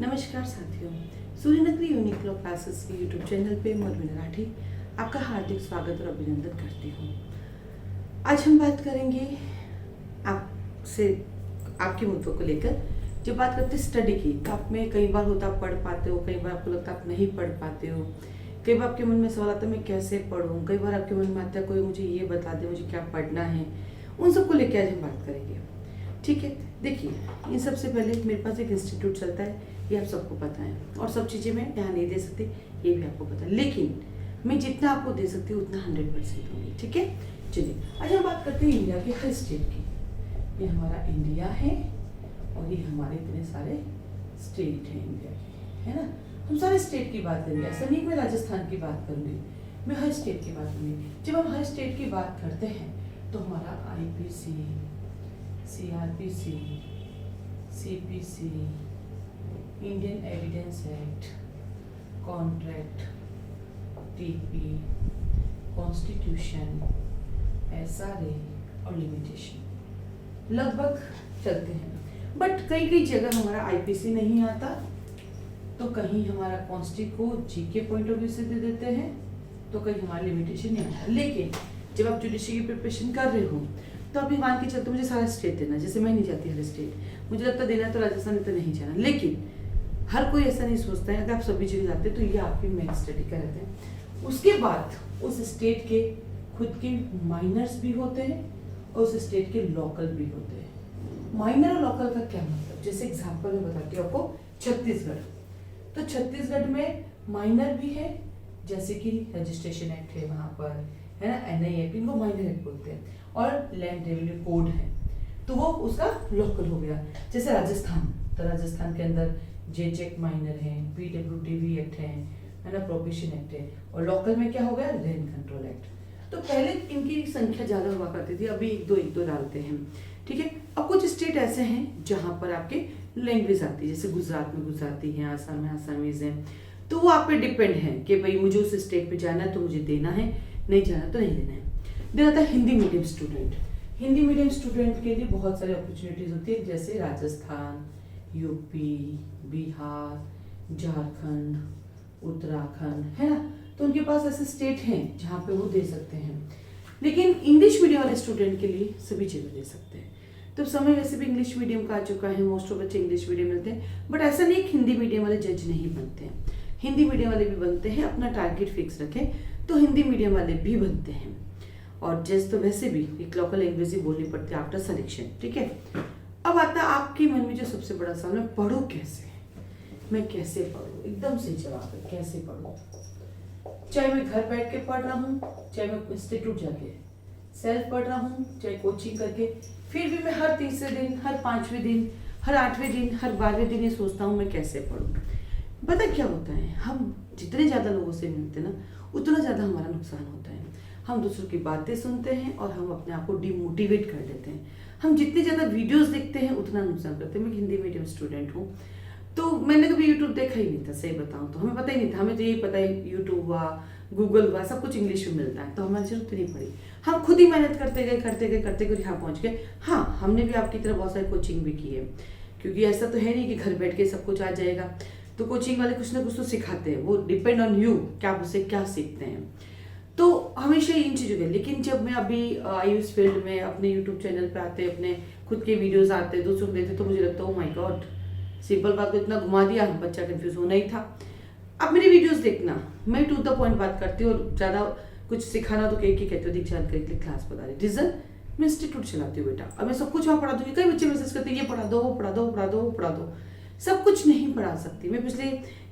नमस्कार साथियों, Suryanagari unique law classes के यूट्यूब चैनल पे मैं उर्मिला राठी आपका हार्दिक स्वागत और अभिनंदन करती हूँ। आज हम बात करेंगे आपसे आपके मुद्दों को लेकर। जब बात करते हैं स्टडी की, तो आप में कई बार होता आप पढ़ पाते हो, कई बार आपको लगता है आप नहीं पढ़ पाते हो, कई बार आपके मन में सवाल आता है मैं कैसे पढ़ूँ, कई बार आपके मन में आता है कोई मुझे ये बता दे मुझे क्या पढ़ना है। उन सबको लेकर आज हम बात करेंगे, ठीक है। देखिए, इन सबसे पहले मेरे पास एक इंस्टीट्यूट चलता है, ये आप सबको पता है, और सब चीज़ें मैं यहाँ नहीं दे सकती, ये भी आपको पता है, लेकिन मैं जितना आपको दे सकती हूँ उतना 100% दूंगी, ठीक है। चलिए आज हम बात करते हैं इंडिया के हर स्टेट की। ये हमारा इंडिया है और ये हमारे इतने सारे स्टेट हैं इंडिया के, है ना। हम सारे स्टेट की बात करेंगे, ऐसा नहीं मैं राजस्थान की बात करूँगी, मैं हर स्टेट की बात करूँगी। जब हम हर स्टेट की बात करते हैं तो हमारा IPC, CRPC, CPC, Indian evidence act, contract, TP, constitution, SRA और लिमिटेशन लगभग चलते हैं। बट कई कई जगह हमारा IPC नहीं आता, तो कहीं हमारा कॉन्स्टी को GK पॉइंट ऑफ व्यू से दे देते हैं, तो कहीं हमारा लिमिटेशन नहीं आता। लेकिन जब आप जुडिशरी की प्रिपरेशन कर रहे हो तो अभी मान के चलते मुझे सारा स्टेट देना, जैसे मैं नहीं जाती हर स्टेट, मुझे लगता देना तो राजस्थान में तो नहीं जाना, लेकिन हर कोई ऐसा नहीं सोचता है। अगर आप सभी जगह जाते हैं तो ये आपकी मेन स्टडी का रहते हैं। उसके बाद उस स्टेट के खुद के माइनर्स भी होते हैं और उस स्टेट के लोकल भी होते हैं। माइनर और लोकल का क्या मतलब, जैसे एग्जाम्पल में बताती हूँ आपको, छत्तीसगढ़, तो छत्तीसगढ़ में माइनर भी है, जैसे कि रजिस्ट्रेशन एक्ट है वहाँ पर, है ना, NI एक्ट, इनको माइनर एक्ट बोलते हैं, और लैंड रेवेन्यू कोड है, तो वो उसका लोकल हो गया। जैसे राजस्थान, तो राजस्थान के अंदर JJEC माइनर है, PWTV एक्ट है ना, प्रोबेशन एक्ट है, और लोकल में क्या हो गया, रेंट कंट्रोल एक्ट। तो पहले इनकी संख्या ज्यादा हुआ करती थी, अभी एक दो डालते हैं, ठीक है। अब कुछ स्टेट ऐसे हैं जहां पर आपके लैंग्वेज आती है, जैसे गुजरात में गुजराती है, आसाम में आसामीज है, तो वो आप पे डिपेंड है कि भाई मुझे उस स्टेट पे जाना है तो मुझे देना है, नहीं जाना तो नहीं देना है। देना था Hindi medium student. Hindi medium student के लिए बहुत सारी अपॉर्चुनिटीज होती है, जैसे राजस्थान, UP, बिहार, झारखंड, उत्तराखंड, है ना, तो उनके पास ऐसे स्टेट हैं जहाँ पे वो दे सकते हैं। लेकिन इंग्लिश मीडियम वाले स्टूडेंट के लिए सभी जगह दे सकते हैं। तो समय वैसे भी इंग्लिश मीडियम का आ चुका है, मोस्ट ऑफ बच्चे इंग्लिश मीडियम मिलते हैं, बट ऐसा नहीं कि हिंदी मीडियम वाले जज नहीं बनते हैं, हिंदी मीडियम वाले भी बनते हैं। अपना टारगेट फिक्स रखें तो हिंदी मीडियम वाले भी बनते हैं, और जज तो वैसे भी एक लोकल लैंग्वेज ही बोलनी पड़ती है आफ्टर सिलेक्शन, ठीक है। अब आता है आपके मन में जो सबसे बड़ा सवाल, मैं पढ़ूं कैसे, मैं कैसे पढ़ूं, एकदम से जवाब है कैसे पढ़ूं। चाहे मैं घर बैठ के पढ़ रहा हूँ, चाहे मैं इंस्टीट्यूट जाके सेल्फ पढ़ रहा हूँ, चाहे कोचिंग करके, फिर भी मैं हर तीसरे दिन, हर 5वें दिन, हर 8वें दिन, हर 12वें दिन ये सोचता हूँ मैं कैसे पढ़ूँ। पता क्या होता है, हम जितने ज़्यादा लोगों से मिलते हैं ना, उतना ज़्यादा हमारा नुकसान होता है। हम दूसरों की बातें सुनते हैं और हम अपने आप को डिमोटिवेट कर देते हैं। हम जितने ज़्यादा वीडियोस देखते हैं उतना नुकसान करते हैं। मैं हिंदी मीडियम स्टूडेंट हूँ, तो मैंने कभी यूट्यूब देखा ही नहीं था, सही बताऊँ तो हमें पता ही नहीं था। हमें तो यही पता है यूट्यूब हुआ, गूगल हुआ, सब कुछ इंग्लिश में मिलता है, तो हमारी जरूरत नहीं पड़ी। हम खुद ही मेहनत करते गए यहाँ पहुँच गए। हाँ, हमने भी आपकी तरह बहुत सारी कोचिंग भी की है, क्योंकि ऐसा तो है नहीं कि घर बैठ के सब कुछ आ जाएगा। तो कोचिंग वाले कुछ ना कुछ तो सिखाते हैं, वो डिपेंड ऑन यू क्या आप उससे क्या सीखते हैं। तो हमेशा इन चीज़ों के, लेकिन जब मैं अभी आई उस फील्ड में, अपने यूट्यूब चैनल पे आते, अपने खुद के वीडियोस आते, दूसरों को देते, तो मुझे लगता है ओ माय गॉड, सिंपल बात को इतना घुमा दिया, बच्चा कंफ्यूज होना ही था। अब मेरी वीडियोस देखना, मैं टू द पॉइंट बात करती हूँ, और ज़्यादा कुछ सिखाना तो कहीं की कहते हो अधिक जानकारी के लिए क्लास बता रही। रीजन, मैं इंस्टीट्यूट चलाती हूँ बेटा, अब मैं सब कुछ वहाँ पढ़ा दूँगी। कई बच्चे मैसेज करते हैं ये पढ़ा दो, वो पढ़ा दो, वो पढ़ा दो, वो पढ़ा दो, सब कुछ नहीं पढ़ा सकती। मैं पिछले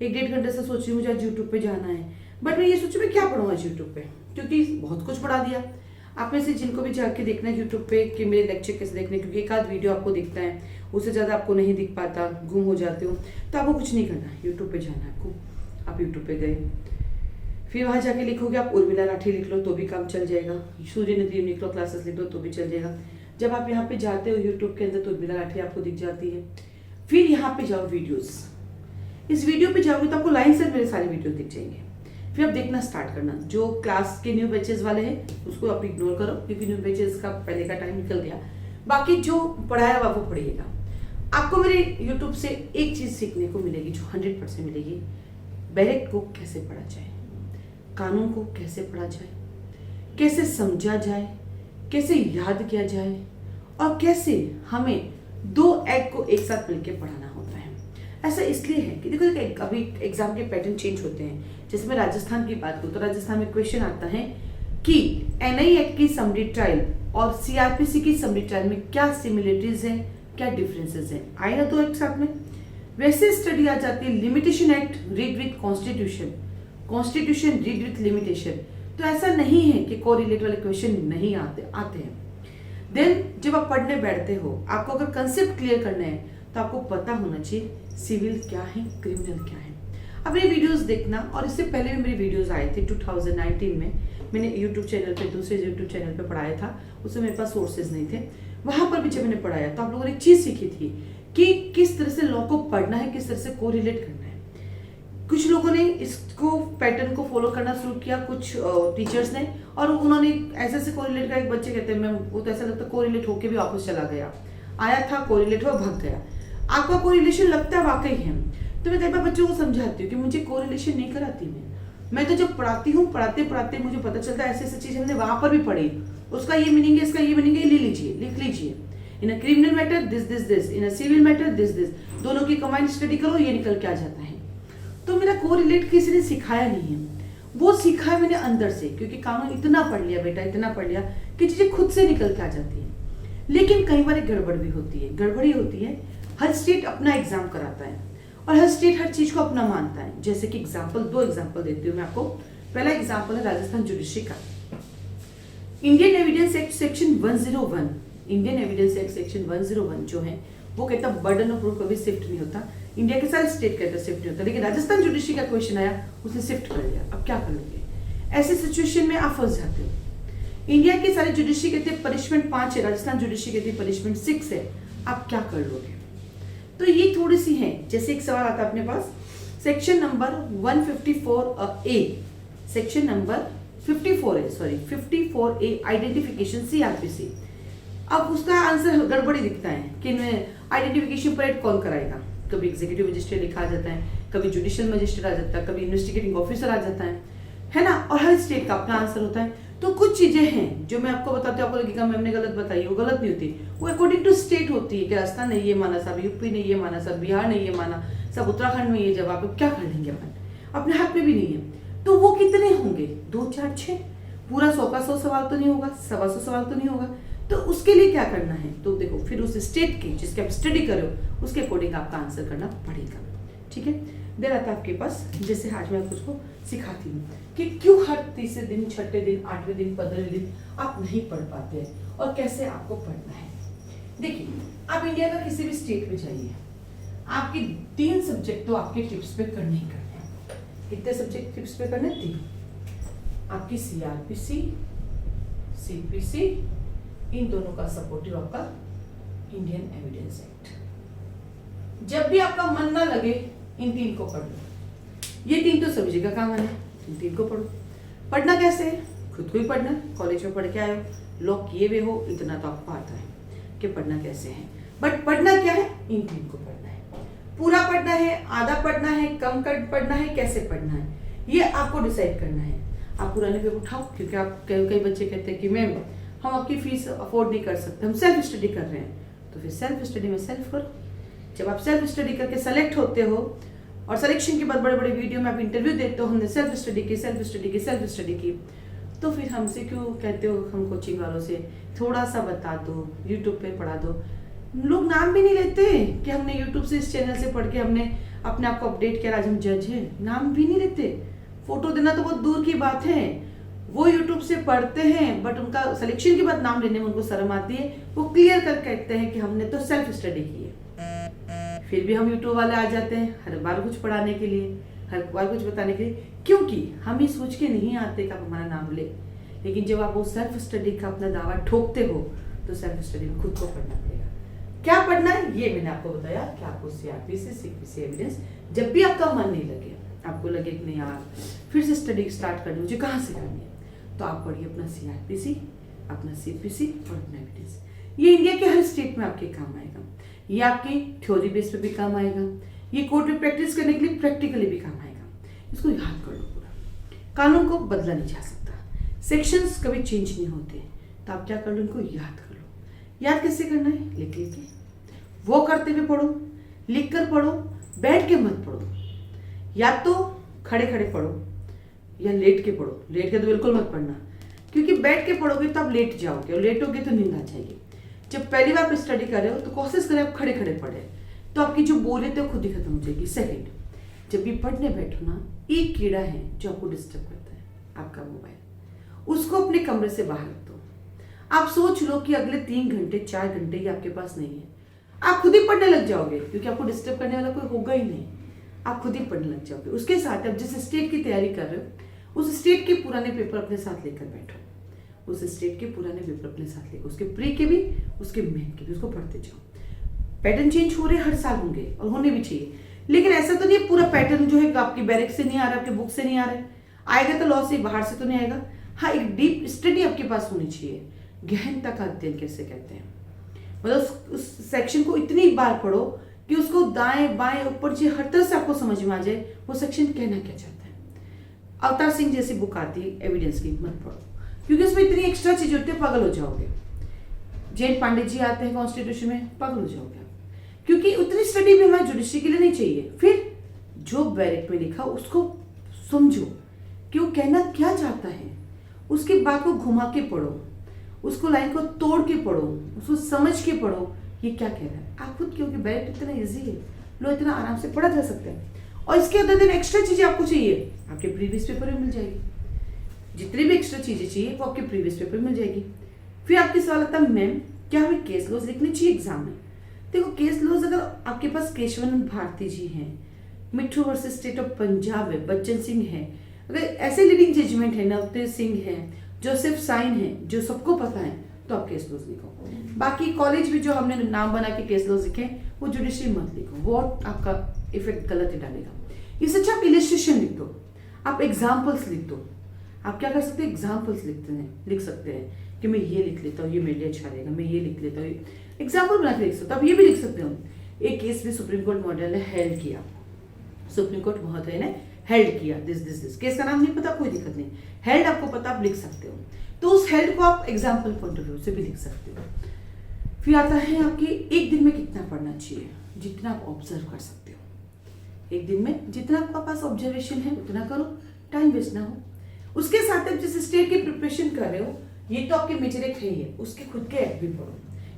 1-1.5 घंटे से सोच रही हूँ मुझे आज यूट्यूब पे जाना है, बट मैं ये सोचूं मैं क्या पढ़ूँ आज यूट्यूब पे, क्योंकि बहुत कुछ पढ़ा दिया। आप में से जिनको भी जाके देखना है यूट्यूब पे कि मेरे लेक्चर कैसे देखने, क्योंकि एक आध वीडियो आपको दिखता है, उससे ज़्यादा आपको नहीं दिख पाता, गुम हो जाते हो, तो आपको कुछ नहीं करना, यूट्यूब पे जाना है आपको। आप यूट्यूब पे गए, फिर वहाँ जाके लिखोगे आप उर्मिला राठी लिख लो तो भी काम चल जाएगा, सूर्यनगरी यूनिक लॉ क्लासेस लिख लो तो भी चल जाएगा। जब आप यहाँ पे जाते हो यूट्यूब के अंदर तो उर्मिला राठी आपको दिख जाती है। फिर यहाँ पे जाओ वीडियोस, इस वीडियो पे जाओगे तो आपको लाइन से मेरे सारे वीडियो दिख जाएंगे। फिर आप देखना स्टार्ट करना। जो क्लास के न्यू बैचेस वाले हैं उसको आप इग्नोर करो, क्योंकि न्यू बैचेस का पहले का टाइम निकल गया। बाकी जो पढ़ाया हुआ वो पढ़िएगा। आपको मेरे YouTube से एक चीज सीखने को मिलेगी जो 100% मिलेगी। बैलेट को कैसे पढ़ा जाए, कानून को कैसे पढ़ा जाए, कैसे समझा जाए, कैसे याद किया जाए और कैसे हमें दो एक्ट को एक साथ मिलकर पढ़ाना होता है। ऐसा इसलिए है कि देखो अभी एग्जाम के पैटर्न चेंज होते हैं। जैसे मैं राजस्थान की बात करूँ तो राजस्थान में क्वेश्चन आता है कि एनआई एक्ट की समरी ट्रायल और सीआरपीसी की समरी ट्रायल में क्या सिमिलरिटीज है, क्या डिफरेंसेस है। आए ना दो एक्ट साथ में। वैसे स्टडी आ जाती है limitation act read with constitution, constitution read with limitation. तो ऐसा नहीं है कि कोरिलेट वाले क्वेश्चन नहीं आते हैं। देन जब आप पढ़ने बैठते हो, आपको अगर कंसेप्ट क्लियर करना है तो आपको पता होना चाहिए सिविल क्या है, क्रिमिनल क्या है। अब ये वीडियोस देखना, और इससे पहले भी मेरे वीडियोस आए थे 2019 में। मैंने यूट्यूब चैनल पे, दूसरे यूट्यूब चैनल पे पढ़ाया था। उसमें मेरे पास सोर्सेज नहीं थे। वहां पर भी जब मैंने पढ़ाया तो आप लोगों ने एक चीज सीखी थी कि किस तरह से लॉ को पढ़ना है, किस तरह से कोरिलेट करना है। कुछ लोगों ने इसको पैटर्न को फॉलो करना शुरू किया, कुछ टीचर्स ने, और उन्होंने ऐसे ऐसे कोरिलेट का, एक बच्चे कहते हैं मैं, वो तो ऐसा लगता है कोरिलेट होके भी वापस चला गया, आया था कोरिलेट हुआ भाग गया। आपका कोरिलेशन लगता है वाकई है। तो मैं कई बार बच्चों को समझाती हूँ कि मुझे कोरिलेशन नहीं कराती मैं तो जब पढ़ाती हूँ, पढ़ाते पढ़ाते मुझे पता चलता है ऐसे ऐसी चीज हमने वहां पर भी पढ़ी, उसका ये मीनिंग है, इसका ये मीनिंग है, ले लीजिए, लिख लीजिए। In a criminal matter this this this, in a civil matter this this, दोनों की कंबाइंड स्टडी करो, ये निकल के आ जाता है। तो मेरा कोरिलेट किसी ने सिखाया नहीं है, वो सीखा है मैंने अंदर से, क्योंकि कानून इतना पढ़ लिया बेटा, इतना पढ़ लिया कि चीजें खुद से निकल के आ जाती है। लेकिन कई बार गड़बड़ भी होती है। गड़बड़ी होती है, हर स्टेट अपना एग्जाम कराता है और हर स्टेट हर चीज को अपना मानता है। जैसे कि दो एग्जाम्पल देती हूँ मैं आपको। पहला एग्जाम्पल है राजस्थान जुडिशरी का। Indian evidence act section 101, Indian evidence act section 101 जो है वो कहता है बर्डन ऑफ प्रूफ कभी शिफ्ट नहीं होता। इंडिया के सारे स्टेट कहते हैं शिफ्ट नहीं होता, लेकिन राजस्थान जुडिशरी का क्वेश्चन आया, उसने शिफ्ट कर लिया। अब क्या करोगे? ऐसी सिचुएशन में आप फंस जाते हो। इंडिया के सारे जुडिशरी कहते हैं पनिशमेंट 5 है, राजस्थान जुडिशरी कहती है पनिशमेंट 6 है। आप क्या कर लोगे? तो ये थोड़ी सी है। जैसे एक सवाल आता है अपने पास, section number 154A, section number 54A identification CrPC. अब उसका आंसर गड़बड़ी दिखता है कि आइडेंटिफिकेशन परेड कौन कराएगा। कभी एग्जीक्यूटिव मजिस्ट्रेट लिखा आ जाता है, कभी जुडिशियल मजिस्ट्रेट आ जाता है, कभी इन्वेस्टिगेटिंग ऑफिसर आ जाता है ना। और हर स्टेट का अपना आंसर होता है। तो कुछ चीजें हैं जो मैं आपको बताती हूँ, आपको लगेगा मैम ने गलत बताई, वो गलत नहीं होती, वो अकॉर्डिंग टू स्टेट होती है कि राजस्थान ने ये माना, सब यूपी ने ये माना, सब बिहार ने ये माना, सब उत्तराखंड में ये जवाब है। क्या कर लेंगे अपन, अपने हाथ में भी नहीं है। तो वो कितने होंगे? 2, 4, 6, पूरा 100 का 100 सवाल तो नहीं होगा, 125 सवाल तो नहीं होगा। तो उसके लिए क्या करना है? तो देखो, फिर उस स्टेट की जिसके आप स्टडी कर रहे हो उसके अकॉर्डिंग आपका आंसर करना पड़ेगा। ठीक है, दे रहा था आपके पास। जैसे आज मैं कुछ को सिखाती हूँ कि क्यों हर तीसरे दिन, छठे दिन, 8वें दिन, 15वें दिन आप नहीं पढ़ पाते हैं और कैसे आपको पढ़ना है। देखिए, आप इंडिया का किसी भी स्टेट में जाइए, आपके 3 सब्जेक्ट तो आपके टिप्स पे करने ही करने हैं। कितने सब्जेक्ट टिप्स पे करने? 3। आपकी सीआरपीसी, सीपीसी, इन दोनों का सपोर्टिव आपका इंडियन एविडेंस एक्ट। जब भी आपका मन ना लगे, इन 3 को पढ़ लो। ये 3 तो सभी जगह काम है, इन 3 को पढ़ो। पढ़ना कैसे है? खुद को ही पढ़ना। कॉलेज में पढ़ के आए हो, लॉ किए हुए हो, इतना तो आपको आता है कि पढ़ना कैसे है। बट पढ़ना क्या है? इन 3 को पढ़ना है। पूरा पढ़ना है, आधा पढ़ना है, कम कर पढ़ना है, कैसे पढ़ना है, ये आपको डिसाइड करना है। आप पुराने पेपर उठाओ, क्योंकि आप कई बच्चे कहते हैं कि मैम हम आपकी फीस अफोर्ड नहीं कर सकते, हम सेल्फ स्टडी कर रहे हैं। तो फिर सेल्फ स्टडी में सेल्फ करो। जब आप सेल्फ स्टडी करके सेलेक्ट होते हो और सिलेक्शन के बाद बड़े बड़े वीडियो में आप इंटरव्यू देते हो, हमने सेल्फ स्टडी की, सेल्फ स्टडी की, सेल्फ स्टडी की, तो फिर हमसे क्यों कहते हो, हम कोचिंग वालों से थोड़ा सा बता दो, यूट्यूब पे पढ़ा दो। लोग नाम भी नहीं लेते कि हमने यूट्यूब से, इस चैनल से पढ़ के हमने अपने आप को अपडेट किया, आज हम जज हैं। नाम भी नहीं लेते। फोटो देना तो बहुत दूर की बात है। वो यूट्यूब से पढ़ते हैं, बट उनका सिलेक्शन के बाद नाम लेने में उनको शर्म आती है। वो क्लियर कर कहते हैं कि हमने तो सेल्फ स्टडी की है। फिर भी हम यूट्यूब वाले आ जाते हैं हर बार कुछ पढ़ाने के लिए, हर बार कुछ बताने के लिए, क्योंकि हम ही सोच के नहीं आते कि आप हमारा नाम ले। लेकिन जब आप वो सेल्फ स्टडी का अपना दावा ठोकते हो तो सेल्फ स्टडी में खुद को पढ़ना पड़ेगा। क्या पढ़ना है ये मैंने आपको बताया कि आपको सीआरपीसी, सीपीसी एविडेंस, जब भी आपका मन नहीं लगे, आपको लगे कि नहीं यार फिर से स्टडी स्टार्ट करनी, मुझे कहाँ से करनी है, तो आप पढ़िए अपना सीआरपीसी, अपना सीपीसी और अपना एविडेंस। ये इंडिया के हर स्टेट में आपके काम आएगा। ये आपकी थ्योरी बेस पे भी काम आएगा, ये कोर्ट में प्रैक्टिस करने के लिए प्रैक्टिकली भी काम आएगा। इसको याद कर लो पूरा। कानून को बदला नहीं जा सकता, सेक्शंस कभी चेंज नहीं होते, तो आप क्या कर लो, इनको याद कर लो। याद कैसे करना है? लिख के, वो करते हुए पढ़ो, लिख कर पढ़ो, बैठ के मत पढ़ो। या तो खड़े खड़े पढ़ो या लेट के पढ़ो। लेट के तो बिल्कुल मत पढ़ना, क्योंकि बैठ के पढ़ोगे तो आप लेट जाओगे और लेटोगे तो नींद आ जाएगी। जब पहली बार आप स्टडी कर रहे हो तो कोशिश करें आप खड़े खड़े पढ़े, तो आपकी जो बोले थे खुद ही खत्म हो जाएगी। सेकंड, जब भी पढ़ने बैठो ना, एक कीड़ा है जो आपको डिस्टर्ब करता है, आपका मोबाइल। उसको अपने कमरे से बाहर रख दो। आप सोच लो कि अगले 3 घंटे 4 घंटे ही आपके पास नहीं है, आप खुद ही पढ़ने लग जाओगे, क्योंकि आपको डिस्टर्ब करने वाला कोई होगा ही नहीं। आप खुद ही पढ़ने लग जाओगे। उसके साथ आप जिस स्टेट की तैयारी कर रहे हो, उस स्टेट के पुराने पेपर अपने साथ लेकर बैठो। उस स्टेट के पुराने पेपर अपने साथ लेकर, उसके प्री के भी, उसके मेन के भी, उसको पढ़ते जाओ। पैटर्न चेंज हो रहे हर साल होंगे और होने भी चाहिए, लेकिन ऐसा तो नहीं पूरा पैटर्न जो है आपकी बैरिक से नहीं आ रहा, आपके बुक से नहीं आ रहा है। आएगा तो लॉ से, बाहर से तो नहीं आएगा। हाँ, एक डीप स्टडी आपके पास होनी चाहिए। गहनता का अध्ययन कैसे कहते हैं, मतलब उस सेक्शन को इतनी बार पढ़ो कि उसको दाएं बाएं ऊपर से हर तरह से आपको समझ में आ जाए वो सेक्शन कहना क्या चाहता है। अवतार सिंह जैसी बुक आती है एविडेंस की, मत पढ़ो, क्योंकि उसमें इतनी एक्स्ट्रा चीज होती है, पागल हो जाओगे। जैन पांडे जी आते हैं कॉन्स्टिट्यूशन में, पागल हो जाओगे आप, क्योंकि उतनी स्टडी भी हमारे जुडिशरी के लिए नहीं चाहिए। फिर जो बैरिक में लिखा उसको समझो कि वो कहना क्या चाहता है, उसकी बात को घुमा के पढ़ो, उसको लाइन को तोड़ के पढ़ो, उसको समझ के पढ़ो ये क्या कह रहा है। आप खुद, क्योंकि बैरिक इतना इजी है, लो इतना आराम से पढ़ा जा सकता है। और इसके अंदर दिन एक्स्ट्रा चीजें आपको चाहिए, आपके प्रीवियस पेपर में मिल जाएगी। जितनी भी एक्स्ट्रा चीजें चाहिए वो आपके प्रीवियस पेपर में मिल जाएगी। फिर आपके सवाल आता है, मैम क्या हमें केस लॉज लिखने चाहिए एग्जाम में? देखो, केस लॉज अगर आपके पास केशवानंद भारती जी हैं, मिट्ठू वर्सेस स्टेट ऑफ पंजाब है, बच्चन सिंह है, अगर ऐसे लीडिंग जजमेंट है, नवतेज सिंह है, जोसेफ साइन है, जो सबको पता है, तो आप केस लॉज लिखो। बाकी कॉलेज में जो हमने नाम बना के केस लॉज लिखे वो जुडिशरी मत लिखो, वो आपका इफेक्ट गलत ही डालेगा। इससे अच्छा आप इलिस्ट्रेशन लिख दो, आप एग्जाम्पल्स लिख दो। आप क्या कर सकते हैं, एग्जाम्पल्स लिख सकते हैं कि मैं ये लिख लेता हूँ, ये मेरे लिए अच्छा रहेगा, मैं ये लिख लेता हूँ, एग्जाम्पल बना के लिख सकते हो। आप ये भी लिख सकते हो, एक केस में सुप्रीम कोर्ट मॉडल ने हेल्ड किया, सुप्रीम कोर्ट महोदय ने हेल्ड किया दिस केस का नाम नहीं पता, कोई दिक्कत नहीं, हेल्ड आपको पता, आप लिख सकते हो। तो उस हेल्ड को आप एग्जाम्पल पॉइंट ऑफ व्यू से भी लिख सकते हो। फिर आता है आपकी एक दिन में कितना पढ़ना चाहिए, जितना आप ऑब्जर्व कर सकते हो। एक दिन में जितना आपके पास ऑब्जर्वेशन है उतना करो, टाइम वेस्ट ना हो। उसके साथ आप जिस स्टेट की प्रिपरेशन कर रहे हो, ये तो आपके मेजर एक्ट है ही है, उसके खुद के एक्ट भी पढ़ो,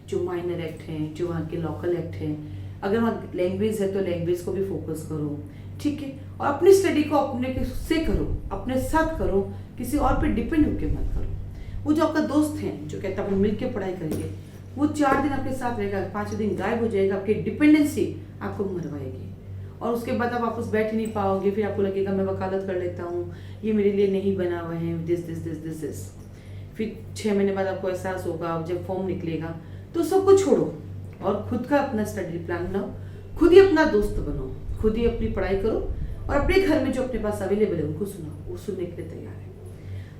जो माइनर एक्ट हैं, जो वहाँ के लोकल एक्ट हैं। अगर वहाँ लैंग्वेज है तो लैंग्वेज को भी फोकस करो, ठीक है। और अपनी स्टडी को अपने से करो, अपने साथ करो, किसी और पे डिपेंड होकर मत करो। वो जो आपका दोस्त है जो कहता है अपन मिलकर पढ़ाई करेंगे, वो 4 दिन आपके साथ रहेगा, 5 दिन गायब हो जाएगा, आपकी डिपेंडेंसी आपको मरवाएगी और उसके बाद आप वापस बैठ ही नहीं पाओगे। फिर आपको लगेगा मैं वकालत कर लेता हूँ, ये मेरे लिए नहीं बना हुआ है, दिस। फिर 6 महीने बाद आपको एहसास होगा, जब फॉर्म निकलेगा तो सब कुछ छोड़ो और खुद का अपना स्टडी प्लान बनाओ, खुद ही अपना दोस्त बनो, खुद ही अपनी पढ़ाई करो और अपने घर में जो अपने पास अवेलेबल है उनको सुनाओ, वो सुनने के लिए तैयार है।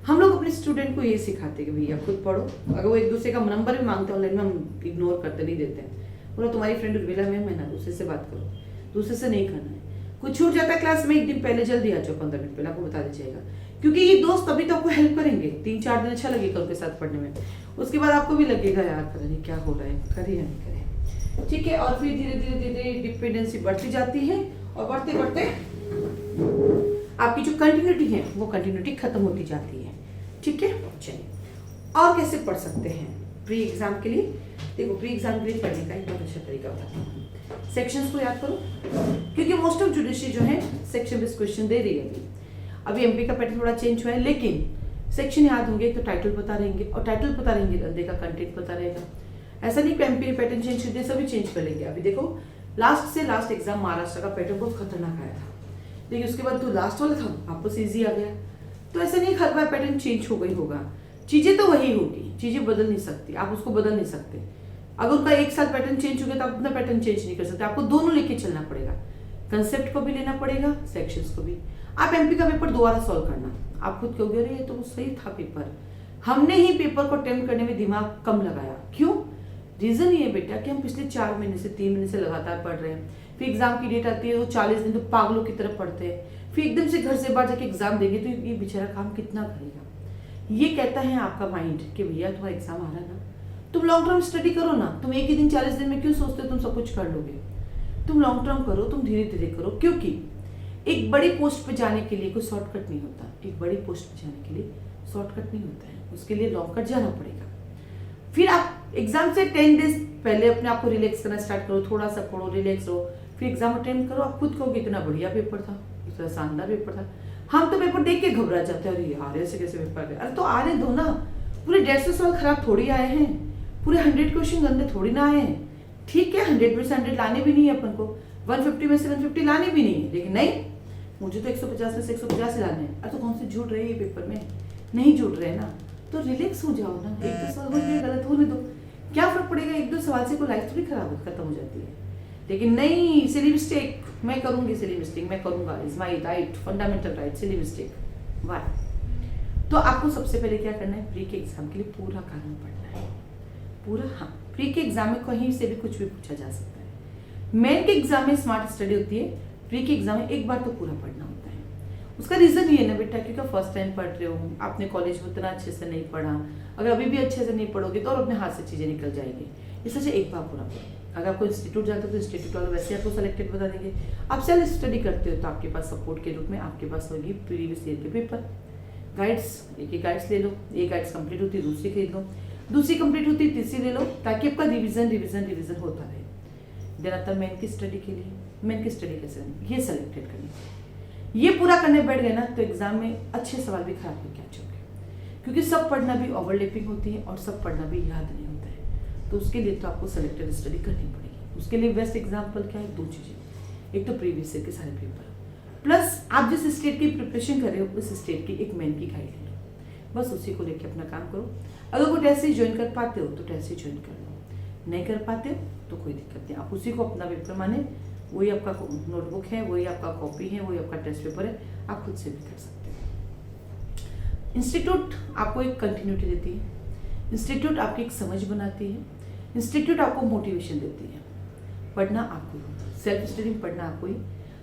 हम लोग अपने स्टूडेंट को ये सिखाते हैं कि भैया खुद पढ़ो। अगर वो एक दूसरे का नंबर भी मांगते हैं ऑनलाइन में, हम इग्नोर करते नहीं देते हैं। बोलो तुम्हारी फ्रेंड उर्मिला मैम है ना, दूसरे से बात करो, दूसरे से नहीं करना है। कुछ छूट जाता है क्लास में, एक दिन पहले जल्दी आ जाओ, 15 मिनट पहले आपको बता दीजिएगा, क्योंकि ये दोस्त अभी तो आपको हेल्प करेंगे। 3-4 दिन अच्छा लगेगा उनके साथ पढ़ने में, उसके बाद आपको भी लगेगा यार पता नहीं क्या हो रहा है, करें या नहीं करें, ठीक है। और फिर धीरे धीरे डिपेंडेंसी बढ़ती जाती है और बढ़ते बढ़ते आपकी जो कंटिन्यूटी है वो कंटिन्यूटी खत्म होती जाती है, ठीक है। चलिए और कैसे पढ़ सकते हैं प्री एग्जाम के लिए। देखो, प्री एग्जाम के लिए पढ़ने का एक बहुत अच्छा तरीका बताता हूँ। सेक्शंस को याद करो, क्योंकि मोस्ट ऑफ जुडिशरी जो है सेक्शन बेस्ड क्वेश्चन दे रही है। अभी एमपी का पैटर्न थोड़ा चेंज हुआ है, लेकिन सेक्शन याद होंगे तो टाइटल पता रहेंगे, और टाइटल पता रहेंगे तो का कंटेंट पता रहेगा। ऐसा नहीं कि एमपी ने पैटर्न चेंज कर दिया, सभी चेंज कर लेंगे। अभी देखो, लास्ट से लास्ट एग्जाम महाराष्ट्र का पैटर्न बहुत खतरनाक आया था, लेकिन उसके बाद जो लास्ट वाला था वापस ईजी आ गया। तो ऐसा नहीं हर बार पैटर्न चेंज हो गई होगा, चीजें तो वही होगी, चीजें बदल नहीं सकती, आप उसको बदल नहीं सकते। अगर उनका 1 साल पैटर्न चेंज हो गया तो आप अपना पैटर्न चेंज नहीं कर सकते, आपको दोनों लेके चलना पड़ेगा, कंसेप्ट को भी लेना पड़ेगा, सेक्शंस को भी। आप एमपी का पेपर दोबारा सॉल्व करना, आप खुद कहोगे अरे ये तो सही था पेपर, हमने ही पेपर को अटेम्प्ट करने में दिमाग कम लगाया। क्यों? रीजन ये है बेटा कि हम पिछले 4 महीने से 3 महीने से लगातार पढ़ रहे हैं, फिर एग्जाम की डेट आती है वो 40 दिन तो पागलों की तरफ पढ़ते हैं, फिर एकदम से घर से बाहर जाके एग्जाम देंगे तो ये बेचारा काम कितना करेगा। ये कहता है आपका माइंड कि भैया तुम्हारा एग्जाम आ रहा है ना, तुम लॉन्ग टर्म स्टडी करो ना, तुम एक ही दिन 40 दिन में क्यों सोचते हो तुम सब कुछ कर लोगे। तुम लॉन्ग टर्म करो, तुम धीरे धीरे करो, क्योंकि एक बड़ी पोस्ट पे जाने के लिए कोई शॉर्टकट नहीं होता। एक बड़ी पोस्ट पे जाने के लिए शॉर्टकट नहीं होता है, उसके लिए लॉन्ग कट जाना पड़ेगा। फिर आप एग्जाम से 10 डेज पहले अपने आप को रिलैक्स करना स्टार्ट करो, थोड़ा सा पढ़ो, रिलैक्स रहो, फिर एग्जाम अटेम्प्ट करो। आप खुद कहोगे इतना बढ़िया पेपर था, इतना शानदार पेपर था। हम तो पेपर देख के घबरा जाते हैं, अरे यार ऐसे कैसे पेपर है। अरे तो आने दो ना, पूरे 150 सवाल खराब थोड़ी आए हैं, पूरे 100 क्वेश्चन गंदे थोड़ी ना आए हैं। ठीक है 100 में से 100 लाने भी नहीं है अपन को, 150 में से 150 लाने भी नहीं है, लेकिन नहीं मुझे तो 150 में से 150 लाने हैं। अरे तो कौन से जुड़ रहे हैं ये पेपर में, नहीं जुड़ रहे ना, तो रिलैक्स हो जाओ ना। एक दो सवाल हो गए गलत होने दो, क्या फर्क पड़ेगा, एक दो सवाल से कोई लाइफ थोड़ी खराब खत्म हो जाती है। लेकिन नहीं, सिली मिस्टेक मैं करूंगी, सिली मिस्टेक मैं करूंगा, is my right, fundamental right, silly mistake why. तो आपको सबसे पहले क्या करना है, प्री के एग्जाम के लिए पूरा कारण पढ़ना है, पूरा। हाँ, प्री के एग्जाम में कहीं से भी कुछ भी पूछा जा सकता है। मेन के एग्जाम में स्मार्ट स्टडी होती है, प्री के एग्जाम में एक बार तो पूरा पढ़ना होता है। उसका रीजन ये है ना बेटा, क्योंकि फर्स्ट टाइम पढ़ रहे हो, आपने कॉलेज में उतना अच्छे से नहीं पढ़ा, अगर अभी भी अच्छे से नहीं पढ़ोगे तो और अपने हाथ से चीजें निकल जाएंगी। इस वजह से एक बार पूरा पढ़ो। अगर आपको इंस्टीट्यूट जाते हो तो इंस्टीट्यूट वाले वैसे आपको सेलेक्टेड बता देंगे। आप सेल्फ स्टडी करते हो तो आपके पास सपोर्ट के रूप में आपके पास होगी प्रीवियस ईयर के पेपर, गाइड्स, एक गाइड्स ले लो, एक गाइड्स कंप्लीट होती है दूसरी खरीद लो, दूसरी कंप्लीट होती है तीसरी ले लो, ताकि आपका रिवीजन रिवीजन रिवीजन होता रहे। देन आता है मेन की स्टडी के लिए, मेन की स्टडी कैसे करनी, ये सेलेक्टेड करनी। ये पूरा करने बैठ गए ना तो एग्जाम में अच्छे सवाल भी खराब होकर आ जाओगे, क्योंकि सब पढ़ना भी ओवरलैपिंग होती है और सब पढ़ना भी याद नहीं होता है। तो उसके लिए तो आपको सेलेक्टेड स्टडी करनी पड़ेगी। उसके लिए बेस्ट एग्जाम्पल क्या है, 2 चीजें, एक तो प्रीवियस ईयर के सारे पेपर, प्लस आप जिस स्टेट की प्रिपरेशन कर रहे हो उस स्टेट की एक मेन की गाइड ले लो, बस उसी को लेके अपना काम करो। अगर कोई टेस्ट सीरीज ज्वाइन कर पाते हो तो टेस्ट सीरीज ज्वाइन कर लो, नहीं कर पाते हो तो कोई दिक्कत नहीं, आप उसी को अपना पेपर माने, वही आपका नोटबुक है, वही आपका कॉपी है, वही आपका टेस्ट पेपर है, आप खुद से भी कर सकते हो। इंस्टीट्यूट आपको एक कंटिन्यूटी देती है, इंस्टीट्यूट आपकी एक समझ बनाती है, इंस्टीट्यूट आपको मोटिवेशन देती है। पढ़ना आपको ही, सेल्फ स्टडी पढ़ना आपको ही।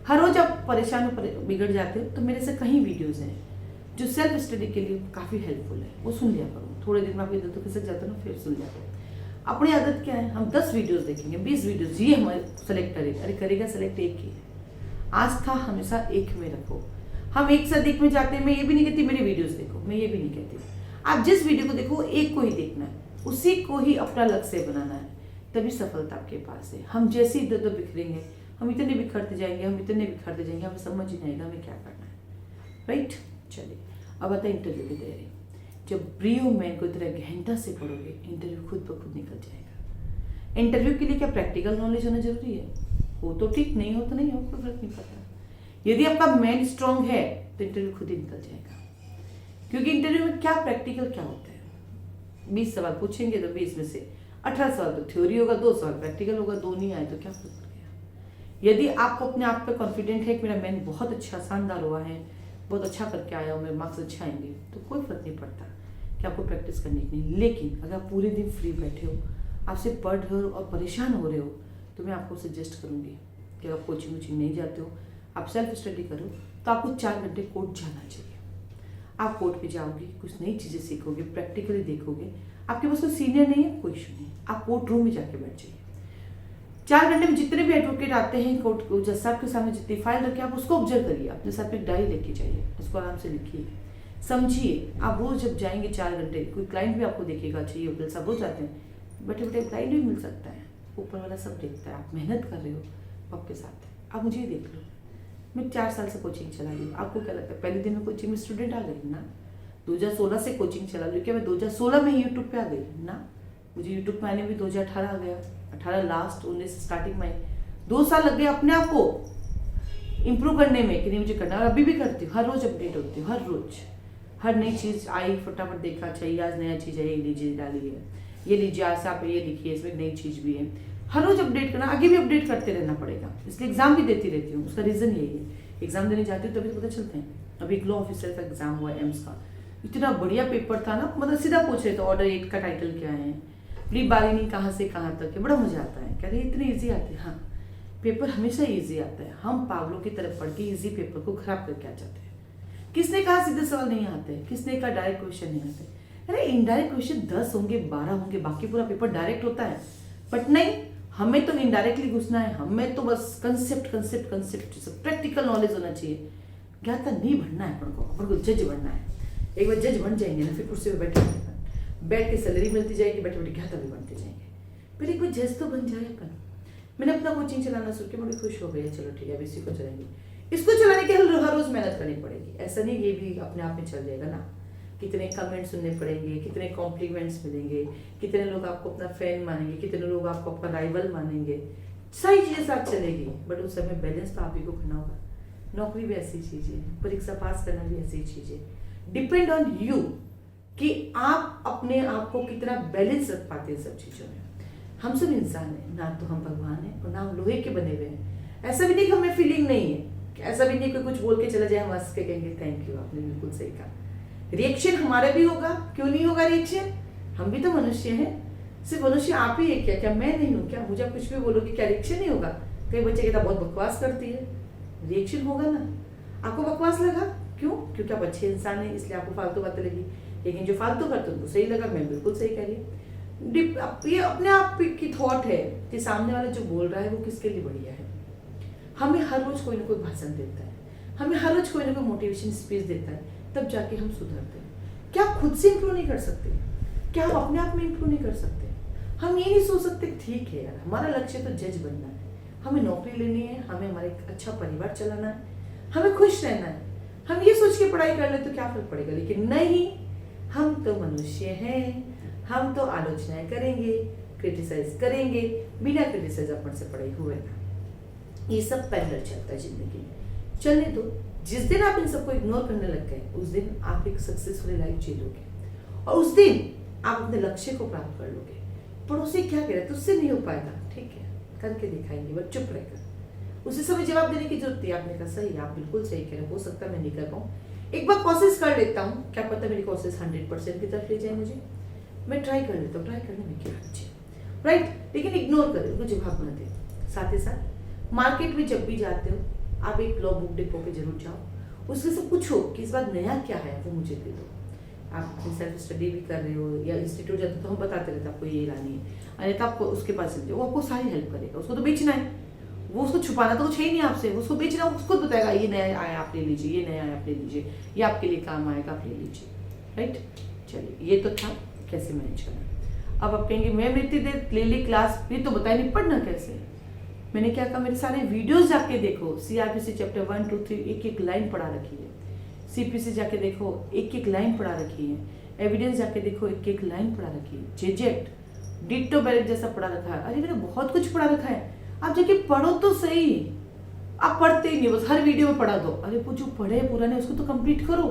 हर रोज आप परेशान बिगड़ जाते हो तो मेरे से कई वीडियोस हैं जो सेल्फ स्टडी के लिए काफ़ी हेल्पफुल है, वो सुन लिया करो। थोड़े दिन में आप इधर तो खिसक जाते हो ना, फिर सुन लिया करो। अपनी आदत क्या है, हम 10 वीडियोस देखेंगे, 20 वीडियोस, ये हमारे सेलेक्ट करेगा, अरे करेगा सेलेक्ट एक ही है। आस्था हमेशा एक में रखो। हम एक साथ एक में जाते हैं, मैं ये भी नहीं कहती मेरी वीडियोस देखो, मैं ये भी नहीं कहती। आप जिस वीडियो को देखो एक को ही देखना है, उसी को ही अपना लक्ष्य बनाना है, तभी सफलता आपके पास है। हम जैसे इधर उधर बिखरेंगे, हम इतने बिखरते जाएंगे, हम इतने बिखरते जाएंगे, हमें समझ ही नहीं आएगा हमें क्या करना है। राइट, चलिए अब आता है इंटरव्यू की तैयारी। जब प्रियो मैन को इतना गहनता से पढ़ोगे, इंटरव्यू खुद ब खुद निकल जाएगा। इंटरव्यू के लिए क्या प्रैक्टिकल नॉलेज होना जरूरी है, हो तो ठीक, नहीं हो तो नहीं हो, कोई फर्क नहीं पड़ता। यदि आपका मैन स्ट्रांग है तो इंटरव्यू खुद ही निकल जाएगा, क्योंकि इंटरव्यू में क्या प्रैक्टिकल क्या होता है। 20 सवाल पूछेंगे तो 20 में से 18 सवाल तो थ्योरी होगा, 2 सवाल प्रैक्टिकल होगा, 2 नहीं आए तो क्या फर्क पड़ गया। यदि आपको अपने आप पे कॉन्फिडेंट है कि मेरा मैन बहुत अच्छा शानदार हुआ है, बहुत अच्छा करके आया हूँ, मेरे मार्क्स अच्छे आएंगे, तो कोई फर्क नहीं पड़ता कि आपको प्रैक्टिस करनी की नहीं। लेकिन अगर आप पूरे दिन फ्री बैठे हो, आपसे पढ़ रहे हो और परेशान हो रहे हो, तो मैं आपको सजेस्ट करूँगी कि अगर आप कोचिंग वोचिंग नहीं जाते हो, आप सेल्फ स्टडी करो, तो आपको 4 घंटे कोर्ट जाना चाहिए। आप कोर्ट पे जाओगे, कुछ नई चीज़ें सीखोगे, प्रैक्टिकली देखोगे। आपके पास कोई सीनियर नहीं है, कोई इशू नहीं, आप कोर्ट रूम में जाके बैठ जाइए। 4 घंटे में जितने भी एडवोकेट आते हैं कोर्ट को, जज साहब के सामने जितनी फाइल रखे, आप उसको ऑब्जर्व करिए, अपने साथ में एक डायरी लेके जाइए, उसको आराम से लिखिए, समझिए। आप रोज जब जाएंगे 4 घंटे, कोई क्लाइंट भी आपको देखेगा, चाहिए वकील साहब हो जाते हैं, बैठे बैठे क्लाइंट भी मिल सकता है, ऊपर वाला सब देखता है, आप मेहनत कर रहे हो आपके साथ है। आप मुझे देख लो, मैं 4 साल से कोचिंग चला रही हूँ, आपको क्या लगता है पहले दिन में कोचिंग में स्टूडेंट आ गई ना? 2016 से कोचिंग चला रही हूँ, क्या मैं 2016 में ही यूट्यूब पे आ गई ना? मुझे यूट्यूब पे आने में 2018 आ गया, 18 लास्ट, 19 स्टार्टिंग में, 2 साल लग गए अपने आप को इम्प्रूव करने में कि नहीं मुझे करना, और अभी भी करती हूँ, हर रोज अपडेट होती हूँ, हर रोज हर नई चीज़ आई फटाफट देखा, चाहिए आज नया चीज़ है, ये लीजिए डाली है, ये लीजिए आज आप ये लिखिए, इसमें नई चीज़ भी है। हर रोज अपडेट करना, आगे भी अपडेट करते रहना पड़ेगा, इसलिए एग्जाम भी देती रहती हूँ। उसका रीज़न यही है, एग्जाम देने जाती हूँ तभी तो पता चलते हैं। अभी एक लॉ ऑफिसर का एग्जाम हुआ एम्स का, इतना बढ़िया पेपर था ना, मतलब सीधा पूछ रहे थे ऑर्डर 8 का टाइटल क्या है, प्री बार्गेनिंग कहाँ से कहाँ तक है, बड़ा मजा आता है। कह रहे इतने ईजी आते हैं। हाँ, पेपर हमेशा ईजी आता है, हम पागलों की तरफ पढ़ के ईजी पेपर को खराब करके आ जाते हैं। किसने कहा सीधे सवाल नहीं आते, किसने कहा डायरेक्ट क्वेश्चन नहीं आते। अरे इनडायरेक्ट क्वेश्चन 10 होंगे, 12 होंगे, बाकी पूरा पेपर डायरेक्ट होता है। बट नहीं, हमें तो इनडायरेक्टली घुसना है, हमें तो बस कंसेप्ट प्रैक्टिकल नॉलेज होना चाहिए। ज्ञाता नहीं बनना है अपन को जज बनना है। एक बार जज बन जाएंगे ना, फिर कुर्सी पे बैठ के सैलरी मिलती जाएगी, बैठे बैठे ज्ञाता भी बनते जाएंगे। फिर एक बार जज तो बन जाए अपन। मैंने अपना कोचिंग चलाना शुरू किया, बड़ी खुश हो गई। चलो ठीक है, अब इसी को चलाएंगे। इसको चलाने के लिए हर रोज मेहनत करनी पड़ेगी। ऐसा नहीं ये भी अपने आप में चल जाएगा ना। कितने कमेंट सुनने पड़ेंगे, कितने कॉम्प्लीमेंट्स मिलेंगे, कितने लोग आपको अपना फैन मानेंगे, कितने लोग आपको अपना राइवल मानेंगे। सारी चीजें साथ चलेगी, बट उस समय बैलेंस तो आप ही को करना होगा। नौकरी भी ऐसी चीज है, परीक्षा पास करना भी ऐसी चीज है। डिपेंड ऑन यू कि आप अपने आप को कितना बैलेंस रख पाते हैं सब चीजों में। हम सब इंसान हैं, ना तो हम भगवान हैं और ना हम लोहे के बने हुए हैं। ऐसा भी नहीं कि हमें फीलिंग नहीं है, ऐसा भी नहीं कोई कुछ बोल के चला जाए हम हंस के कहेंगे थैंक यू, आपने बिल्कुल सही कहा। रिएक्शन हमारा भी होगा, क्यों नहीं होगा रिएक्शन? हम भी तो मनुष्य हैं। सिर्फ मनुष्य आप ही है क्या मैं नहीं हूँ क्या? मुझे कुछ भी बोलोगे क्या रिएक्शन नहीं होगा? कई बच्चे कहता बहुत बकवास करती है, रिएक्शन होगा ना। आपको बकवास लगा, क्यों? क्योंकि आप अच्छे इंसान हैं इसलिए आपको फालतू बातें लगी। लेकिन जो फालतू करते उनको सही लगा, मैं बिल्कुल सही कह रही हूँ। ये अपने आप की थॉट है कि सामने वाला जो बोल रहा है वो किसके लिए बढ़िया है। हमें हर रोज कोई ना कोई भाषण देता है, हमें हर रोज कोई ना कोई मोटिवेशन स्पीच देता है, तब जाके हम सुधरते हैं। क्या आप खुद से इंप्रूव नहीं कर सकते? क्या हम अपने आप में इंप्रूव नहीं कर सकते? हम ये नहीं सोच सकते ठीक है यार हमारा लक्ष्य तो जज बनना है, हमें नौकरी लेनी है, हमें हमारा एक अच्छा परिवार चलाना है, हमें खुश रहना है। हम ये सोच के पढ़ाई कर ले तो क्या फर्क पड़ेगा? लेकिन नहीं, हम तो मनुष्य हैं, हम तो आलोचनाएं करेंगे, क्रिटिसाइज करेंगे। बिना क्रिटिसाइज अपन से पढ़ाई हुए ना, ये सब पैरेलल चलता है जिंदगी में। चलने दो, जिस दिन आप इन सबको इग्नोर करने लग गए उस दिन आप एक सक्सेसफुल लाइफ जी लोगे और उस दिन आप अपने लक्ष्य को प्राप्त कर लोगे। पड़ोसी क्या कह रहे तुझसे नहीं हो पाएगा, ठीक है करके दिखाएंगे, बस चुप रहकर। उसी समय जवाब देने की जरूरत थी। आपने कहा सही, आप बिल्कुल सही कह रहे हो सकता है मैं नहीं कर पाऊँ, एक बार कोशिश कर लेता हूँ, क्या पता मेरी कोशिश 100% की तरफ ले जाए मुझे, मैं ट्राई कर लेता हूँ, ट्राई करने में क्या अच्छे राइट। लेकिन इग्नोर करें, उनको जवाब न दें। साथ ही साथ मार्केट में जब भी जाते हो आप एक लॉ बुक डिपो पे जरूर जाओ, उससे से पूछो कि इस बार नया क्या है वो मुझे दे दो। आप अपनी सेल्फ स्टडी भी कर रहे हो या इंस्टीट्यूट जाते हो तो हम बताते रहते आपको ये लानी है, अरे तो आपको उसके पास चलते वो आपको सारी हेल्प करेगा। उसको तो बेचना है, वो उसको छुपाना तो कुछ है ही नहीं आपसे, उसको बेचना उसको बताएगा ये नया आया आप ले लीजिए, ये नया आया आप ले लीजिए, ये आपके लिए काम आएगा आप ले लीजिए राइट। चलिए ये तो था कैसे मैनेज करना। अब आप कहेंगे मैम इतनी देर ले ली क्लास, ये तो बताया नहीं पढ़ना कैसे। मैंने क्या कहा, मेरे सारे वीडियोस जाके देखो, सीआरपीसी चैप्टर 1 2 3 एक एक लाइन पढ़ा रखी है, सीपीसी जाके देखो एक एक लाइन पढ़ा रखी है, एविडेंस जाके देखो एक एक लाइन पढ़ा रखी है, जेजेक्ट डिट्टो बैरेट जैसा पढ़ा रखा है। अरे मैंने बहुत कुछ पढ़ा रखा है, आप जाके पढ़ो तो सही। आप पढ़ते ही नहीं, बस हर वीडियो में पढ़ा दो। अरे वो जो पढ़े पुराने उसको तो कंप्लीट करो।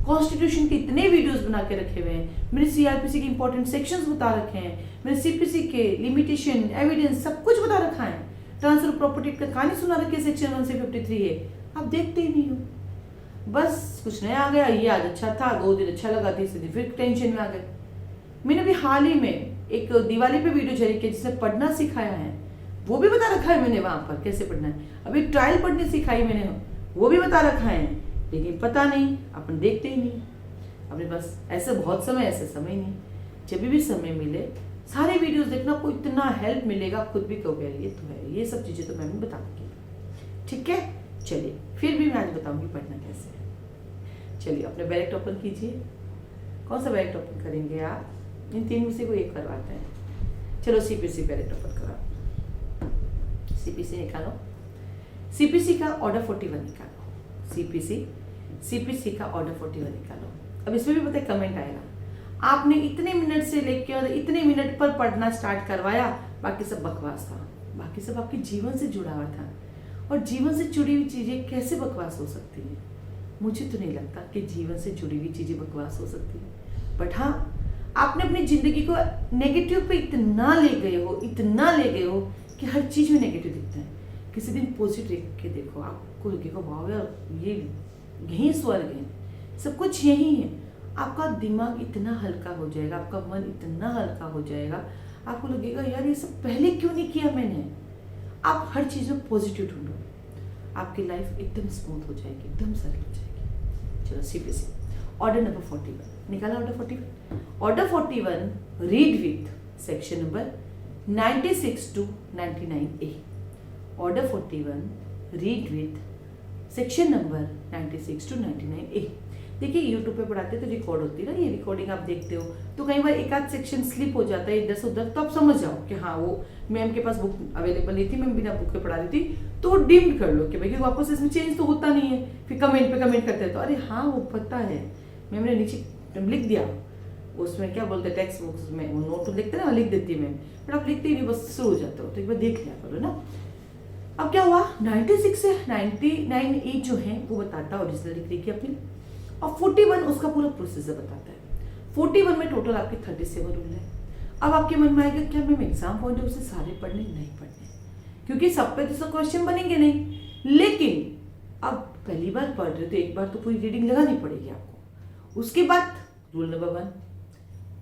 कॉन्स्टिट्यूशन के इतने वीडियोस बना के रखे हुए हैं, मेरे सीआरपीसी के इंपॉर्टेंट सेक्शंस बता रखे हैं, मेरे सीपीसी के लिमिटेशन एविडेंस सब कुछ बता रखा है। ट्रांसफर ऑफ प्रॉपर्टी का कहानी सुना रखी है, सेक्शन 1 से 53 है, आप देखते ही नहीं हो। बस कुछ नया आ गया, ये आज अच्छा था, 2 दिन अच्छा लगा, तीसरे दिन फिर टेंशन में आ गए। मैंने भी हाल ही में एक दिवाली पे वीडियो जारी किया जिससे पढ़ना सिखाया है, वो भी बता रखा है मैंने वहां पर कैसे पढ़ना है। अभी ट्रायल पढ़ने सिखाई मैंने, वो भी बता रखा है, लेकिन पता नहीं अपन देखते ही नहीं। अपने बस ऐसे बहुत समय, ऐसे समय नहीं, जब भी समय मिले सारे वीडियोस देखना, को इतना हेल्प मिलेगा, खुद भी कहोगे ये तो है, ये सब चीजें तो मैं भी बताऊंगी ठीक है। चलिए फिर भी मैं आज बताऊंगी पढ़ना कैसे है। चलिए अपने बैलेट ओपन कीजिए। कौन सा बैलेट ओपन करेंगे आप? इन 3 में से कोई एक करवाते हैं। चलो सीपीसी बैलेट ओपन करो, सीपीसी निकालो, सीपीसी का ऑर्डर 41 निकालो, सीपीसी का ऑर्डर 41 निकालो। अब इसमें भी पता है कमेंट आएगा, आपने इतने मिनट से लेके और इतने मिनट पर पढ़ना स्टार्ट करवाया, बाकी सब बकवास था, बाकी सब आपके जीवन से जुड़ा हुआ था। और जीवन से जुड़ी हुई चीजें कैसे बकवास हो सकती है? मुझे तो नहीं लगता कि जीवन से जुड़ी हुई चीजें बकवास हो सकती है। बट हाँ, आपने अपनी जिंदगी को नेगेटिव पे इतना ले गए हो, इतना ले गए हो कि हर चीज में नेगेटिव दिखता है। किसी दिन पॉजिटिव देख के देखो, आपको लगेगा वाह यार ये यही स्वर्ग है, सब कुछ यही है। आपका दिमाग इतना हल्का हो जाएगा, आपका मन इतना हल्का हो जाएगा, आपको लगेगा यार ये सब पहले क्यों नहीं किया मैंने। आप हर चीज़ में पॉजिटिव ढूंढो, आपकी लाइफ एकदम स्मूथ हो जाएगी, एकदम सरल हो जाएगी। चलो सीपीसी ऑर्डर नंबर 41 निकाला। Order 41 read with section number 96 to 99A। Order 41 read with section number 96 to 99A। देखिए यूट्यूब पे पढ़ाते तो रिकॉर्ड होती है ना, ये रिकॉर्डिंग आप देखते हो तो कई बार एक आध सेक्शन स्लिप हो जाता है इधर से उधर, तो आप समझ जाओ कि हाँ वो मैम के पास बुक अवेलेबल नहीं थी, मैम बिना बुक के पढ़ा रही थी, तो वो डिम्ड कर लो कि भाई वापस इसमें चेंज तो होता नहीं है। फिर कमेंट पे कमेंट करते हैं तो अरे हाँ वो पता है मैम ने नीचे लिख दिया, उसमें क्या बोलते हैं टेक्स्ट बुक्स में वो नोट लिखते हैं ना, लिख देती है मैम, बट आप लिखते ही नहीं, बस शुरू हो जाते हो, तो एक बार देख लिया करो ना। अब क्या हुआ 96 से 99A जो है वो बताता है ओरिजिनल डिग्री की अपील, और 41 उसका पूरा प्रोसीजर बताता है। 41 में टोटल आपके 37 रूल है। अब आपके मन में आएगा क्या मैम एग्जाम पॉइंट ऑफ से सारे पढ़ने नहीं पढ़ने, क्योंकि सब पे तो सब क्वेश्चन बनेंगे नहीं, लेकिन अब पहली बार पढ़ रहे तो एक बार तो पूरी रीडिंग लगानी पड़ेगी आपको। उसके बाद रूल नंबर 1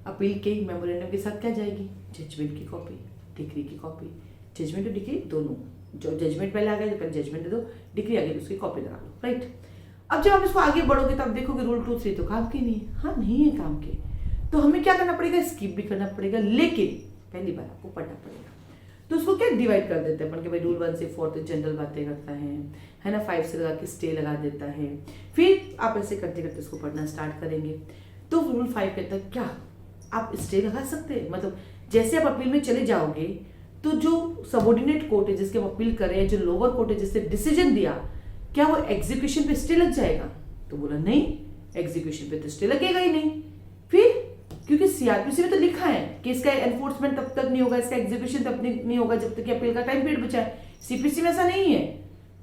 अपील के मेमोरेंडम के साथ क्या जाएगी, जजमेंट की कॉपी, डिग्री की कॉपी, जजमेंट और डिग्री दोनों, जो जजमेंट पहले आ गया तो पहले जजमेंट दे दो, डिग्री आ गई तो उसकी कॉपी लगा लो, राइट। अब जब आप इसको आगे बढ़ोगे तो आप देखोगे रूल 2 3 तो काम के नहीं है, हाँ नहीं है काम के, तो हमें क्या करना पड़ेगा, स्किप भी करना पड़ेगा, लेकिन पहली बार आपको पढ़ना पड़ेगा। तो उसको क्या डिवाइड कर देते हैं अपन के भाई रूल 1 से 4 तक जनरल बातें करता है ना, 5 से लगा के स्टे लगा देता है, फिर आप ऐसे करते करते उसको पढ़ना स्टार्ट करेंगे। तो रूल 5 कहता है क्या आप स्टे लगा सकते हैं, मतलब जैसे आप अपील में चले जाओगे तो जो सबऑर्डिनेट कोर्ट है जिसके आप अपील कर रहे हैं, जो लोअर कोर्ट है जिसने डिसीजन दिया, क्या वो एग्जीक्यूशन पे स्टे लग जाएगा, तो बोला नहीं एग्जीक्यूशन पे तो स्टे लगेगा ही नहीं। फिर क्योंकि सीआरपीसी में तो लिखा है कि इसका एनफोर्समेंट तब तक नहीं होगा, इसका एग्जीक्यूशन तब नहीं होगा जब तक कि अपील का टाइम पीरियड बचा है। सीपीसी में ऐसा नहीं है,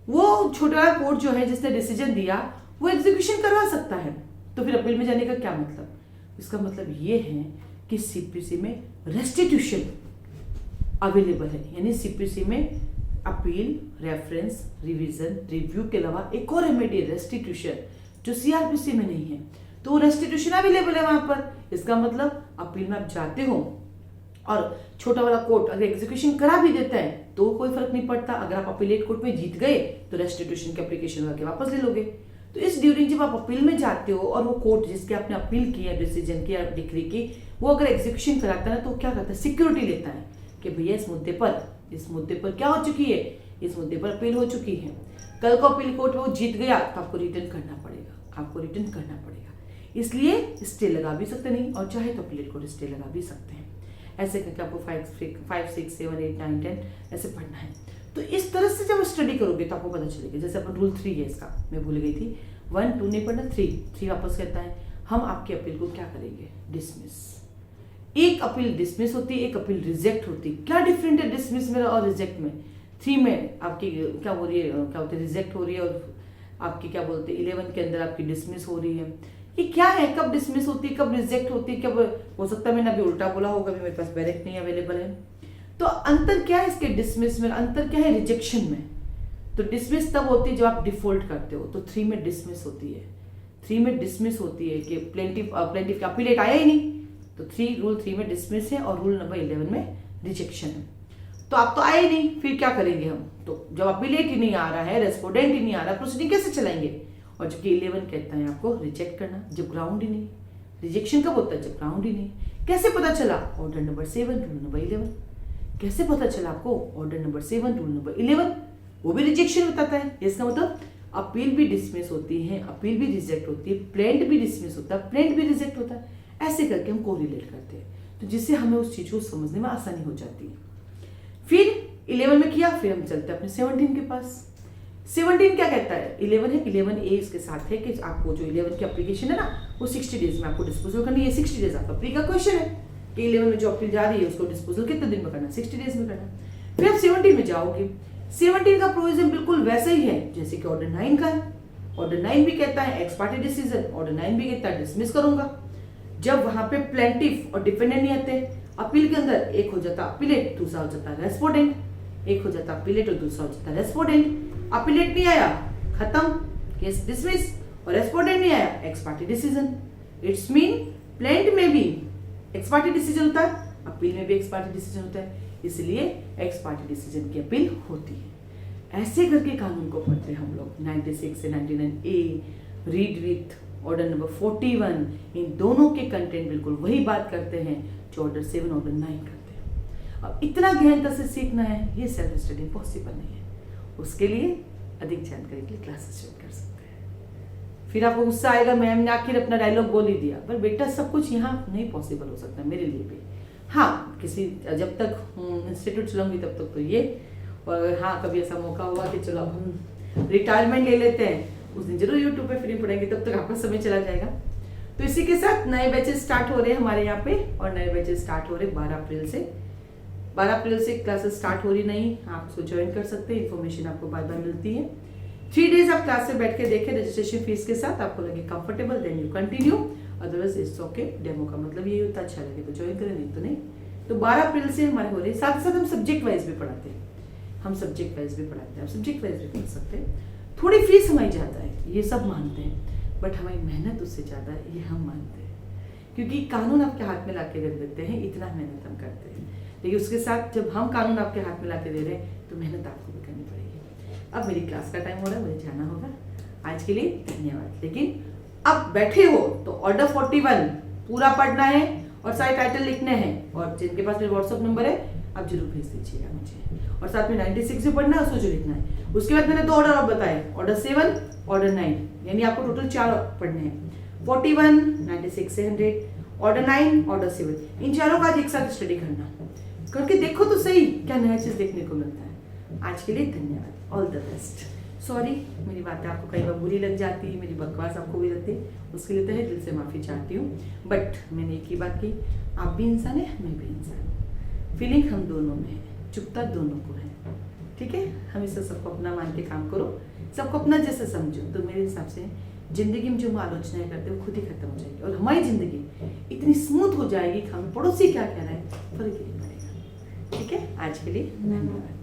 वो छोटा वाला कोर्ट जो है जिसने डिसीजन दिया वो एग्जीक्यूशन करवा सकता है, तो फिर अपील में जाने का क्या मतलब। इसका मतलब ये है कि सीपीसी में रेस्टिट्यूशन अवेलेबल है, यानी सीपीसी में अपील, रेफरेंस, रिवीजन, रिव्यू के अलावा एक और रेमेडी रेस्टिट्यूशन जो सीआरपीसी में नहीं है, तो रेस्टिट्यूशन अवेलेबल है वहां पर। इसका मतलब अपील में आप जाते हो और छोटा वाला कोर्ट अगर एग्जीक्यूशन करा भी देता है तो कोई फर्क नहीं पड़ता, अगर आप अपीलेट कोर्ट में जीत गए तो रेस्टिट्यूशन की एप्लीकेशन करके वापस ले लोगे। तो इस ड्यूरिंग जब आप अपील में जाते हो और वो कोर्ट जिसके आपने अपील की है डिसीजन की या डिग्री की, वो अगर एग्जीक्यूशन कराता है ना तो क्या करता है, सिक्योरिटी लेता है कि भैया इस मुद्दे पर क्या हो चुकी है, इस मुद्दे पर अपील हो चुकी है, कल को अपील कोर्ट में वो जीत गया तो आपको रिटर्न करना पड़ेगा, इसलिए स्टे लगा भी सकते नहीं, और चाहे तो अपीलेट कोर्ट स्टे लगा भी सकते हैं। ऐसे करके आपको 5 6 7 8 9 10 ऐसे पढ़ना है। तो इस तरह से जब स्टडी करोगे तो आपको पता चलेगा। जैसे अपन रूल 3 है इसका, मैं भूल गई थी, 1 2 नहीं पढ़ना, 3 वापस कहता है हम आपकी अपील को क्या करेंगे, डिसमिस। एक अपील डिसमिस होती है, एक अपील रिजेक्ट होती है। क्या डिफरेंट है डिसमिस में और रिजेक्ट में? 3 में आपकी क्या हो रही है, क्या होती है, रिजेक्ट हो रही है, और आपकी क्या बोलते हैं 11 के अंदर आपकी डिसमिस हो रही है। ये क्या है, कब डिसमिस होती है, कब रिजेक्ट होती है, कब हो सकता है मैंने अभी उल्टा बोला होगा, अभी मेरे पास डायरेक्ट नहीं अवेलेबल है। तो अंतर क्या है इसके डिसमिस में, अंतर क्या है रिजेक्शन में? तो डिसमिस तब होती है जब आप डिफॉल्ट करते हो, तो 3 में डिसमिस होती है। 3 में डिसमिस होती है कि प्लेंटिफ का अपीलेट आया ही नहीं, तो रूल 3 में डिसमिस है, और रूल नंबर 11 में रिजेक्शन है। तो आप तो आए नहीं, फिर क्या करेंगे हम? तो जब अपीलेट ही नहीं आ रहा है, रेस्पोंडेंट ही नहीं आ रहा, प्रोसीडिंग कैसे चलाएंगे? और जबकि 11 कहता है आपको रिजेक्ट करना, जब ग्राउंड ही नहीं। रिजेक्शन कब होता है? जब ग्राउंड ही नहीं। कैसे पता चला? Order number 7 rule number 11। कैसे पता चला आपको? ऑर्डर नंबर 7 रूल नंबर 11, वो भी रिजेक्शन बताता है। इसका मतलब अपील भी डिसमिस होती है, अपील भी रिजेक्ट होती है, प्लेंट भी डिसमिस होता है, प्लेंट भी रिजेक्ट होता है। ऐसे करके हम कोरिलेट करते हैं, तो जिससे हमें उस चीज को समझने में आसानी हो जाती है। फिर 11 में किया, फिर हम चलते हैं अपने 17 के पास। 17 क्या कहता है? 11 है, 11A इसके साथ है कि आपको जो 11 की एप्लीकेशन है ना, वो 60 डेज में आपको डिस्पोजल करनी है। 60 डेज आपका प्री का क्वेश्चन है कि 11 में जो अपील जा रही है उसको डिस्पोजल कितने दिन में करना? 60 डेज में करना। फिर आप 17 में जाओगे। 17 का प्रोविजन बिल्कुल वैसा ही है जैसे कि ऑर्डर 9 का है। ऑर्डर 9 भी कहता है एक्स पार्टी डिसीजन, ऑर्डर 9 भी कहता है डिसमिस करूंगा। जब वहां पे प्लेंटिफ और डिफेंडेंट नहीं आते, अपील के अंदर एक हो जाता अपीलेट, दूसरा हो जाता रेस्पोंडेंट, एक हो जाता अपीलेट और दूसरा हो जाता रेस्पोंडेंट। अपीलेट नहीं आया, खत्म, केस डिसमिस, और रेस्पोंडेंट नहीं आया, x party decision. It's mean plaint में भी एक्स पार्टी डिसीजन होता है, अपील में भी एक्स पार्टी डिसीजन होता है, इसलिए एक्स पार्टी डिसीजन की अपील होती है। ऐसे करके कानून को पढ़ते हैं हम लोग 96 से 99A, read with order number 41, इन दोनों के कंटेंट बिल्कुल वही बात करते हैं जो ऑर्डर 7 ऑर्डर 9 करते हैं। अब इतना गहनता से सीखना है, ये सेल्फ स्टडी पॉसिबल नहीं है। उसके लिए अधिक जानकारी के लिए क्लासेस ज्वाइन कर सकते हैं। फिर आपको गुस्सा आएगा, मैम ने आखिर अपना डायलॉग बोल ही दिया, पर बेटा सब कुछ यहाँ नहीं पॉसिबल हो सकता मेरे लिए भी। हाँ, किसी जब तक इंस्टीट्यूट चलाऊंगी तब तक तो ये, और हाँ कभी ऐसा मौका हुआ कि चलो अब हम रिटायरमेंट ले लेते हैं, उस दिन जरूर यूट्यूब पे फ्री पढ़ेंगे, तब तक आपका समय चला जाएगा। तो इसी के साथ नए बैचेस स्टार्ट हो रहे हैं हमारे यहाँ पे, और नए बैचेस स्टार्ट हो रहे हैं 12 अप्रैल से क्लासेस स्टार्ट हो रही नहीं, आप उसको ज्वाइन कर सकते हैं, इन्फॉर्मेशन आपको बार बार मिलती है। 3 डेज आप क्लास में बैठ के देखें रजिस्ट्रेशन फीस के साथ, आपको लगे comfortable then you continue, otherwise it's okay. Demo का मतलब ये होता है अच्छा लगे तो ज्वाइन करें, नहीं तो नहीं। तो 12 अप्रैल से हमारे हो रहे हैं, साथ ही साथ हम सब्जेक्ट वाइज भी पढ़ाते हैं, आप सब्जेक्ट वाइज भी पढ़ सकते हैं। थोड़ी फीस हमारी ज़्यादा है, ये सब मानते हैं, बट हमारी मेहनत उससे ज़्यादा है, ये हम मानते हैं, क्योंकि कानून आपके हाथ में ला के रख देते हैं, इतना मेहनत हम करते हैं। लेकिन उसके साथ जब हम कानून आपके हाथ में ला के दे रहे हैं तो मेहनत आपको भी करनी पड़ेगी। अब मेरी क्लास का टाइम हो रहा है, मुझे जाना होगा। आज के लिए धन्यवाद। लेकिन अब बैठे हो तो ऑर्डर 41 पूरा पढ़ना है और सारे टाइटल लिखने हैं, और जिनके पास मेरा व्हाट्सअप नंबर है आप जरूर भेज दीजिएगा मुझे, और साथ में 96 भी पढ़ना है, उसको जो लिखना है। उसके बाद मैंने 2 ऑर्डर और बताए, ऑर्डर 7 ऑर्डर 9, यानी आपको टोटल 4 पढ़ने हैं, 41, 96 से 100, ऑर्डर 9, ऑर्डर 7, इन चारों का आज एक साथ स्टडी करना, करके देखो तो सही क्या नया चीज देखने को मिलता है। आज के लिए धन्यवाद, ऑल द बेस्ट। सॉरी मेरी बातें आपको कई बार बुरी लग जाती है, मेरी बकवास आपको भी लगती है, उसके लिए तहे दिल से माफ़ी चाहती हूँ। बट मैंने एक ही बात की, आप भी इंसान है, मैं भी इंसान हूँ, फीलिंग हम दोनों में है, चुपता दोनों को है, ठीक है। हमेशा सबको अपना मान के काम करो, सबको अपना जैसे समझो, तो मेरे हिसाब से जिंदगी में जो हम आलोचनाएं करते हैं वो खुद ही खत्म हो जाएगी, और हमारी जिंदगी इतनी स्मूथ हो जाएगी कि हमें पड़ोसी क्या कह रहा है फर्क ही नहीं पड़ेगा। ठीक है, आज के लिए धन्यवाद।